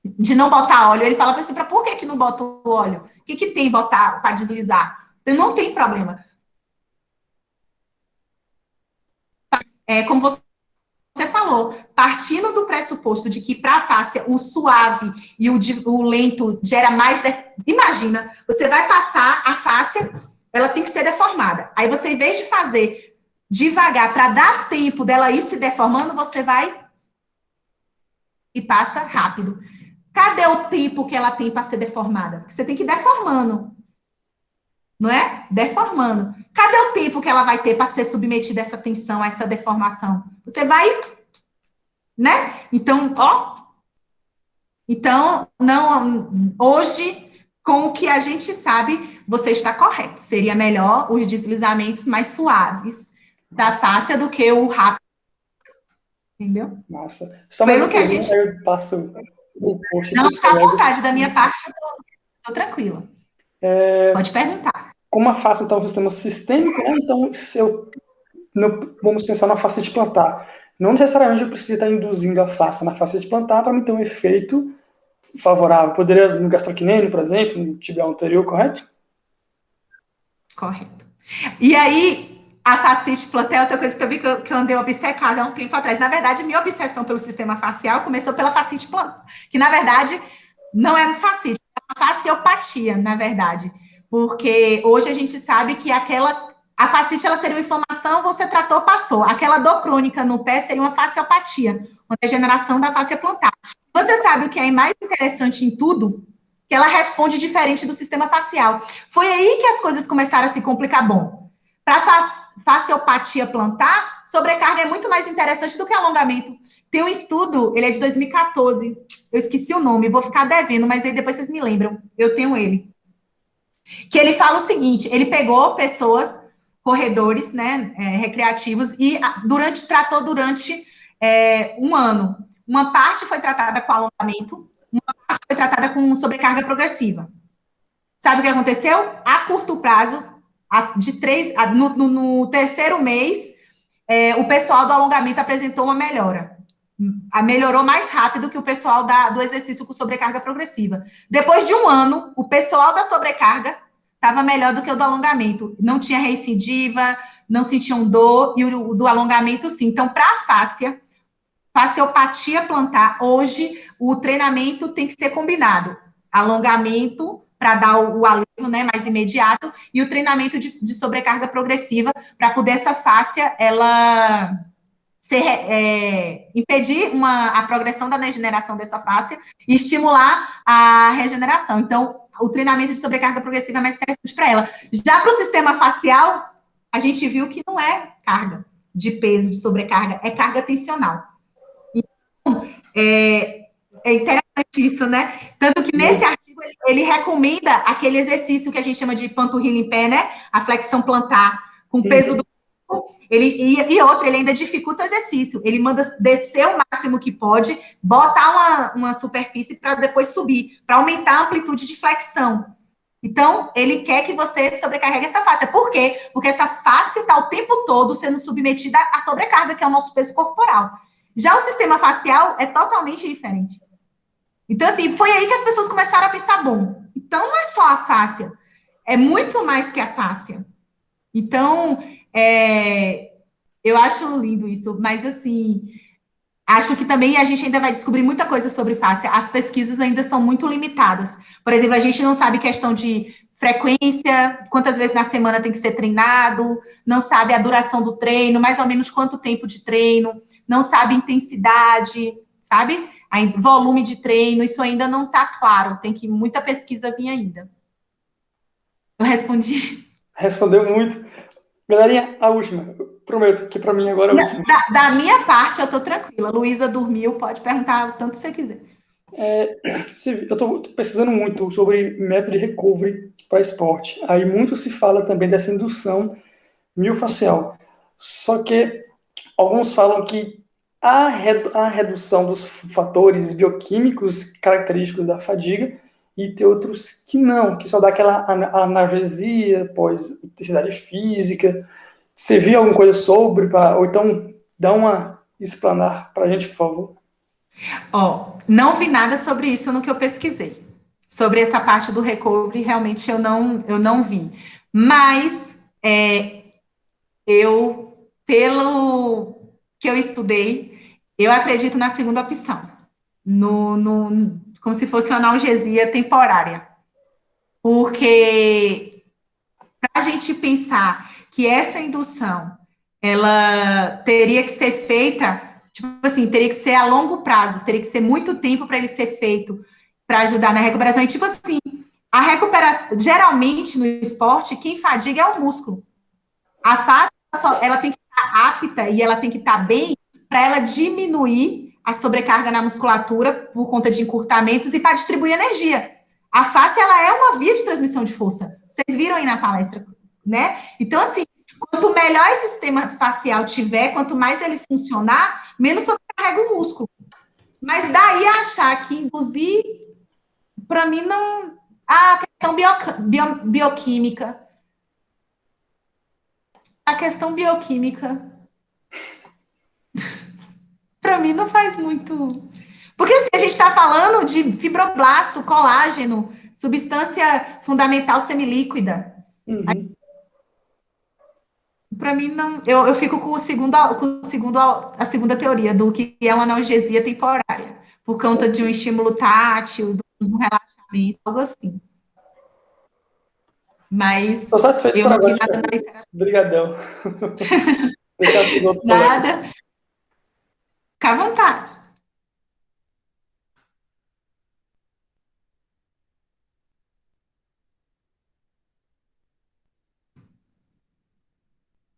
de não botar óleo. Ele fala para você, por que não bota o óleo? O que tem botar para deslizar? Então, não tem problema. Como você falou, partindo do pressuposto de que para a face o suave e o lento gera mais. Imagina, você vai passar a face, ela tem que ser deformada. Aí você, em vez de fazer devagar para dar tempo dela ir se deformando, você vai e passa rápido. Cadê o tempo que ela tem para ser deformada? Porque você tem que ir deformando. Não é? Deformando. Cadê o tempo que ela vai ter para ser submetida a essa tensão, a essa deformação? Você vai, né? Então, não, hoje, com o que a gente sabe, você está correto. Seria melhor os deslizamentos mais suaves da face do que o rápido. Entendeu? Nossa. Só pelo que a gente... eu passo o post. Não, fica à vontade, da minha parte, eu tô tranquila. Pode perguntar. Como a face então, é um sistema sistêmico, né? Então, vamos pensar na fascite plantar. Não necessariamente eu preciso estar induzindo a face na fascite plantar para me ter um efeito favorável. Poderia no gastrocnêmio, por exemplo, no tibial anterior, correto? Correto. E aí, a fascite plantar é outra coisa que eu vi que eu andei obcecada há um tempo atrás. Na verdade, minha obsessão pelo sistema facial começou pela fascite plantar, que na verdade não é fascite, é uma fasciopatia, na verdade. Porque hoje a gente sabe que a fascite ela seria uma inflamação, você tratou, passou. Aquela dor crônica no pé seria uma fasciopatia, uma degeneração da fascia plantar. Você sabe o que é mais interessante em tudo? Que ela responde diferente do sistema facial. Foi aí que as coisas começaram a se complicar. Bom, para fasciopatia plantar, sobrecarga é muito mais interessante do que alongamento. Tem um estudo, ele é de 2014, eu esqueci o nome, vou ficar devendo, mas aí depois vocês me lembram, eu tenho ele. Que ele fala o seguinte: ele pegou pessoas, corredores, né, recreativos, e tratou durante um ano. Uma parte foi tratada com alongamento, uma parte foi tratada com sobrecarga progressiva. Sabe o que aconteceu? A curto prazo, no terceiro mês, o pessoal do alongamento apresentou uma melhora. Melhorou mais rápido que o pessoal do exercício com sobrecarga progressiva. Depois de um ano, o pessoal da sobrecarga estava melhor do que o do alongamento. Não tinha recidiva, não sentiam dor, e o do alongamento sim. Então, para a fasciopatia plantar, hoje o treinamento tem que ser combinado. Alongamento para dar o alívio, né, mais imediato, e o treinamento de sobrecarga progressiva para poder essa fáscia ela impedir a progressão da degeneração dessa fáscia e estimular a regeneração. Então, o treinamento de sobrecarga progressiva é mais interessante para ela. Já para o sistema facial, a gente viu que não é carga de peso, de sobrecarga, é carga tensional. Então, é interessante isso, né? Tanto que nesse artigo ele recomenda aquele exercício que a gente chama de panturrilha em pé, né? A flexão plantar com peso do corpo. E outra, ele ainda dificulta o exercício. Ele manda descer o máximo que pode, botar uma superfície para depois subir, para aumentar a amplitude de flexão. Então, ele quer que você sobrecarregue essa face. Por quê? Porque essa face está o tempo todo sendo submetida à sobrecarga, que é o nosso peso corporal. Já o sistema facial é totalmente diferente. Então, assim, foi aí que as pessoas começaram a pensar, bom, então não é só a fáscia, é muito mais que a fáscia. Então, eu acho lindo isso, mas assim, acho que também a gente ainda vai descobrir muita coisa sobre fáscia. As pesquisas ainda são muito limitadas. Por exemplo, a gente não sabe questão de frequência, quantas vezes na semana tem que ser treinado, não sabe a duração do treino, mais ou menos quanto tempo de treino, não sabe intensidade, sabe? Volume de treino, isso ainda não está claro. Tem que muita pesquisa vir ainda. Eu respondi. Respondeu muito. Galerinha, a última. Eu prometo que para mim agora é a última. Da minha parte, eu estou tranquila. Luísa dormiu, pode perguntar o tanto que você quiser. Eu estou pesquisando muito sobre método de recovery para esporte. Aí muito se fala também dessa indução miofascial. Só que alguns falam que a redução dos fatores bioquímicos característicos da fadiga e tem outros que não, que só dá aquela analgesia pós-intensidade física. Você viu alguma coisa sobre, ou então dá uma explanar para a gente, por favor? Não vi nada sobre isso no que eu pesquisei. Sobre essa parte do recovery, realmente eu não vi. Mas pelo que eu estudei, eu acredito na segunda opção. Como se fosse uma analgesia temporária. Porque para a gente pensar que essa indução ela teria que ser feita, tipo assim, teria que ser a longo prazo, teria que ser muito tempo para ele ser feito para ajudar na recuperação. E tipo assim, a recuperação, geralmente no esporte, quem fadiga é o músculo. A face, ela tem que estar apta e ela tem que estar bem para ela diminuir a sobrecarga na musculatura por conta de encurtamentos e para distribuir energia. A face, ela é uma via de transmissão de força. Vocês viram aí na palestra, né? Então, assim, quanto melhor esse sistema facial tiver, quanto mais ele funcionar, menos sobrecarrega o músculo. Mas daí achar que induzir, para mim, não. A questão bioquímica. A questão bioquímica, para mim, não faz muito. Porque assim, a gente está falando de fibroblasto, colágeno, substância fundamental semilíquida. Uhum. Para mim, não. Eu fico com a segunda teoria do que é uma analgesia temporária, por conta de um estímulo tátil, de um relaxamento, algo assim. Mas Estou satisfeito eu por não vi agora, nada na Thiago. literatura. Obrigadão. Deixar para os outros colegas. Nada. Fica à vontade.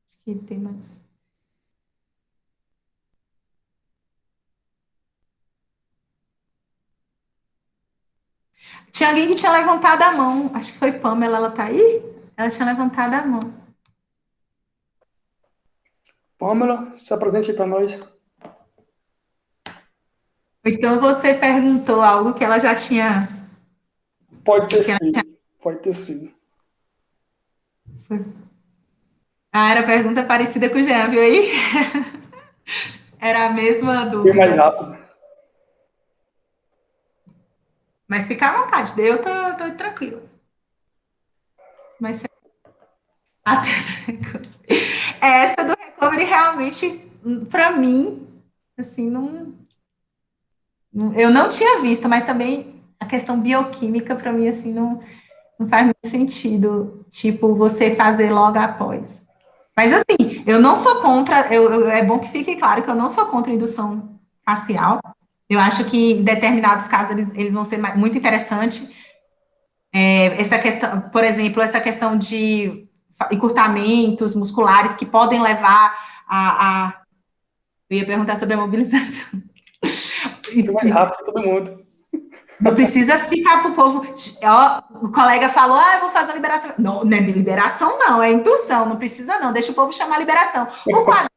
Acho que tem mais. Tinha alguém que tinha levantado a mão. Acho que foi Pamela, ela tá aí? Ela tinha levantado a mão. Pamela, se apresente para nós. Então você perguntou algo que ela já tinha. Pode ter Que ela sido. Pode ter sido. Ah, era pergunta parecida com o Jean, viu aí? Era a mesma Foi mais dúvida. rápido. Mas fica à vontade, eu tô tranquilo. Mas até tranquilo. Essa do recovery realmente, para mim, assim, eu não tinha visto, mas também a questão bioquímica, para mim, assim, não faz muito sentido, tipo, você fazer logo após. Mas, assim, eu não sou contra, é bom que fique claro que eu não sou contra a indução facial. Eu acho que em determinados casos eles vão ser muito interessantes. Essa questão, por exemplo, essa questão de encurtamentos musculares que podem levar eu ia perguntar sobre a mobilização. Foi mais rápido que todo mundo. Não precisa ficar para o povo. Ó, o colega falou, eu vou fazer a liberação. Não, não é liberação, não, é indução, não precisa, não. Deixa o povo chamar liberação. O quadríceps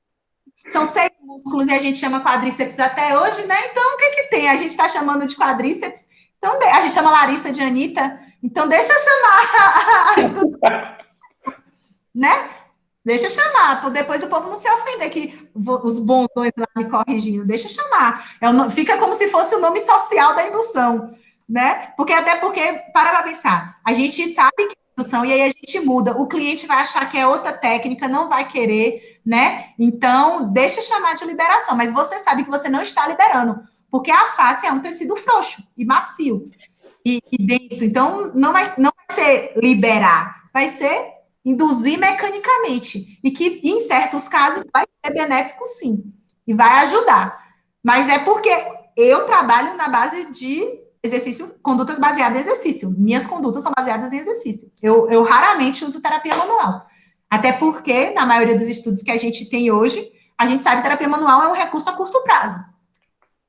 são 6 músculos e a gente chama quadríceps até hoje, né? Então, o que que tem? A gente está chamando de quadríceps. Então, a gente chama Larissa de Anitta. Então, deixa eu chamar. Né? Deixa eu chamar, depois o povo não se ofender que os bonsões lá me corrigindo. Deixa eu chamar. Fica como se fosse o nome social da indução, né? Até porque, para pensar, a gente sabe que é indução e aí a gente muda. O cliente vai achar que é outra técnica, não vai querer, né? Então, deixa eu chamar de liberação, mas você sabe que você não está liberando, porque a face é um tecido frouxo e macio e denso. Então, não vai ser liberar, vai ser induzir mecanicamente. E que, em certos casos, vai ser benéfico, sim. E vai ajudar. Mas é porque eu trabalho na base de exercício, condutas baseadas em exercício. Minhas condutas são baseadas em exercício. Eu raramente uso terapia manual. Até porque, na maioria dos estudos que a gente tem hoje, a gente sabe que terapia manual é um recurso a curto prazo.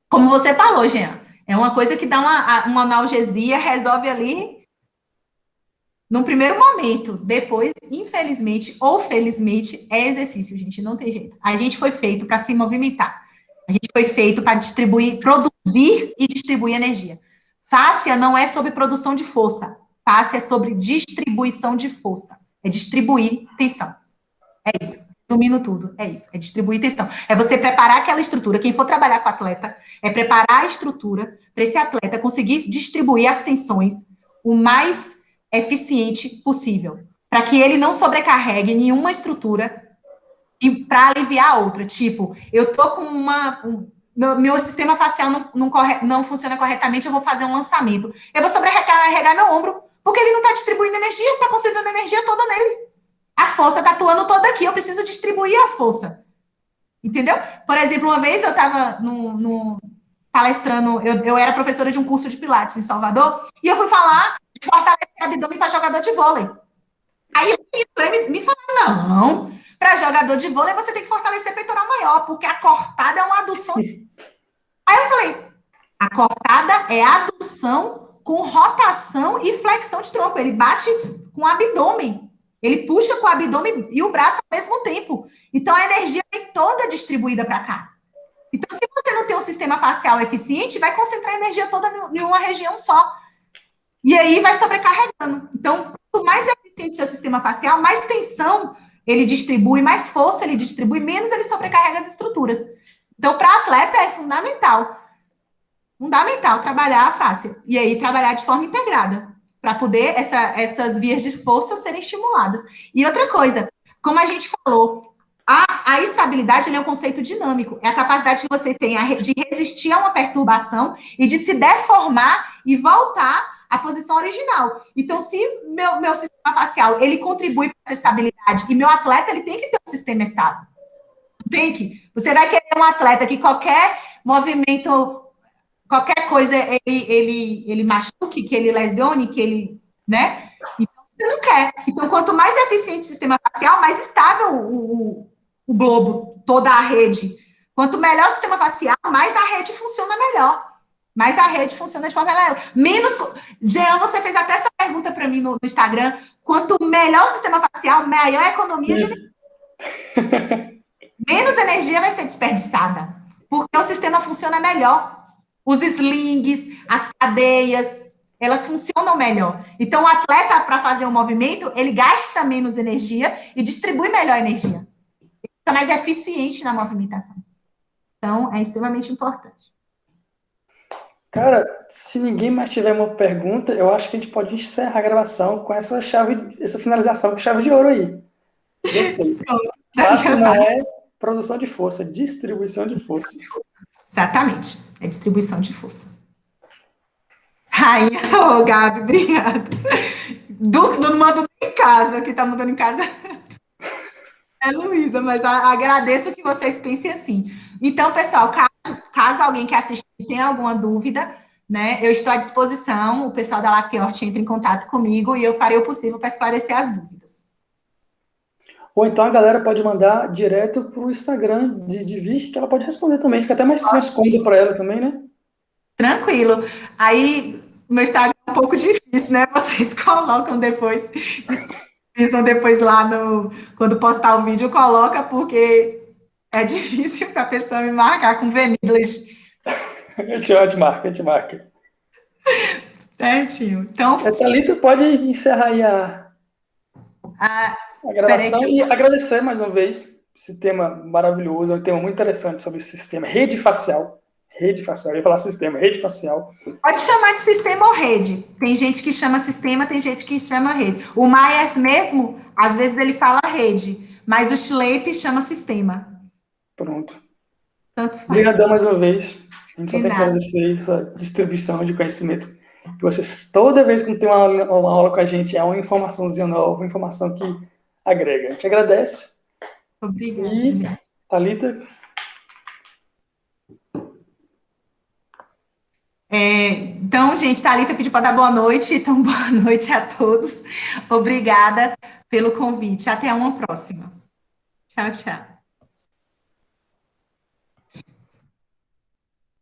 Como você falou, Jean, é uma coisa que dá uma analgesia, resolve ali num primeiro momento. Depois, infelizmente ou felizmente, é exercício, gente. Não tem jeito. A gente foi feito para se movimentar. A gente foi feito para distribuir, produzir e distribuir energia. Fáscia não é sobre produção de força. Fáscia é sobre distribuição de força. É distribuir tensão. É isso. Resumindo tudo, é isso. É distribuir tensão. É você preparar aquela estrutura. Quem for trabalhar com atleta, é preparar a estrutura para esse atleta conseguir distribuir as tensões o mais eficiente possível, para que ele não sobrecarregue nenhuma estrutura e para aliviar a outra. Tipo, eu tô com meu sistema facial não funciona corretamente, eu vou fazer um lançamento. Eu vou sobrecarregar meu ombro, porque ele não está distribuindo energia, está concentrando energia toda nele. A força está atuando toda aqui, eu preciso distribuir a força. Entendeu? Por exemplo, uma vez eu estava palestrando, eu era professora de um curso de Pilates em Salvador, e eu fui falar de fortalecer abdômen para jogador de vôlei. Aí ele me falou, não, para jogador de vôlei você tem que fortalecer peitoral maior, porque a cortada é uma adução. Aí eu falei, a cortada é adução com rotação e flexão de tronco. Ele bate com o abdômen. Ele puxa com o abdômen e o braço ao mesmo tempo. Então, a energia vem toda distribuída para cá. Então, se você não tem um sistema facial eficiente, vai concentrar a energia toda em uma região só. E aí vai sobrecarregando. Então, quanto mais eficiente o seu sistema facial, mais tensão ele distribui, mais força ele distribui, menos ele sobrecarrega as estruturas. Então, para atleta é fundamental trabalhar a face. E aí, trabalhar de forma integrada, para poder essas vias de força serem estimuladas. E outra coisa, como a gente falou, a estabilidade é um conceito dinâmico. É a capacidade que você tem de resistir a uma perturbação e de se deformar e voltar à posição original. Então, se meu sistema facial ele contribui para essa estabilidade e meu atleta ele tem que ter um sistema estável. Tem que. Você vai querer um atleta que qualquer movimento, qualquer coisa ele machuque, que ele lesione, que ele, né? Então, você não quer. Então, quanto mais eficiente o sistema facial, mais estável o globo, toda a rede. Quanto melhor o sistema facial, mais a rede funciona melhor. mas a rede funciona de forma paralela. Menos. Jean, você fez até essa pergunta para mim no Instagram. Quanto melhor o sistema facial, maior a economia de energia. Menos energia vai ser desperdiçada, porque o sistema funciona melhor. Os slings, as cadeias, elas funcionam melhor. Então, o atleta, para fazer um movimento, ele gasta menos energia e distribui melhor a energia. Ele fica mais eficiente na movimentação. Então, é extremamente importante. Cara, se ninguém mais tiver uma pergunta, eu acho que a gente pode encerrar a gravação com essa finalização com chave de ouro aí. Gostei. Fácil não é produção de força, distribuição de força. Exatamente. É distribuição de força. Rainha, ô Gabi, obrigada. Não mando em casa, que tá mandando em casa é Luísa, mas agradeço que vocês pensem assim. Então, pessoal, caso alguém que assistir tenha alguma dúvida, né, eu estou à disposição, o pessoal da Lafiote entra em contato comigo e eu farei o possível para esclarecer as dúvidas. Ou então a galera pode mandar direto para o Instagram de Vicky, que ela pode responder também. Fica até mais cômodo para ela também, né? Tranquilo. Aí, meu Instagram é um pouco difícil, né? Vocês colocam depois, disponibilizam depois lá quando postar o vídeo, coloca, porque é difícil para a pessoa me marcar com Venidlas. A gente marca. Certinho. Então, Thalita, pode encerrar aí a gravação e agradecer mais uma vez esse tema maravilhoso, é um tema muito interessante sobre esse sistema, rede facial, eu ia falar sistema, rede facial. Pode chamar de sistema ou rede. Tem gente que chama sistema, tem gente que chama rede. O Myers mesmo, às vezes ele fala rede, mas o Schleip chama sistema. Pronto. Tanto faz. Obrigadão mais uma vez. A gente só tem que agradecer essa distribuição de conhecimento. Que vocês, toda vez que tem uma aula com a gente, é uma informaçãozinha nova, uma informação que agrega. A gente agradece. Obrigada. E, Thalita? Então, gente, Thalita pediu para dar boa noite. Então, boa noite a todos. Obrigada pelo convite. Até uma próxima. Tchau, tchau.